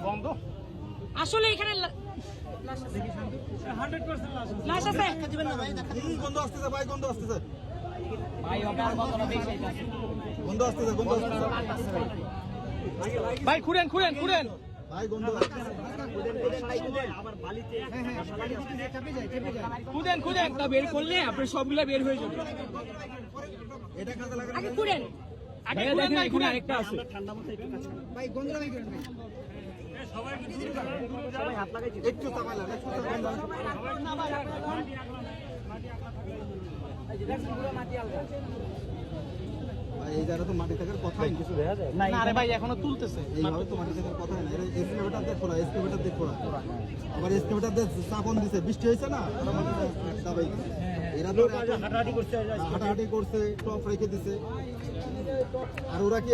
বন্ধ আসলে এখানে লাশ আছে গন্ধ আসতেছে ভাই, গন্ধ আসতেছে ভাই ওটার মতো বেশি আছে গন্ধ আসতেছে গন্ধ আসতেছে ভাই খুঁড়েন খুঁড়েন খুঁড়েন ভাই গন্ধ খুঁড়েন খুঁড়েন তা বের করলে আপনি সবগুলা বের হয়ে যাবে এটা কাজে লাগে আগে খুঁড়েন আগে দেখেন এখানে আরেকটা আছে একটু চাপাইলা ভাই এই জায়গা তো মাটি থাকার কথাই কিছু দেখা যায় না আরে ভাই এখনো তুলতেছে এইভাবে তো মাটি থাকার কথাই না। এটা এসকেভেটার দেখো না, এসকেভেটার দেখো না, আবার এসকেভেটার দিয়ে চাপন দিছে, বৃষ্টি হয়েছে না, ওরা মাটিটা দাবাই দিছে। এরা তো হাঁটাহাঁটি করছে, টপ রেখে দিছে, আর ওরা কি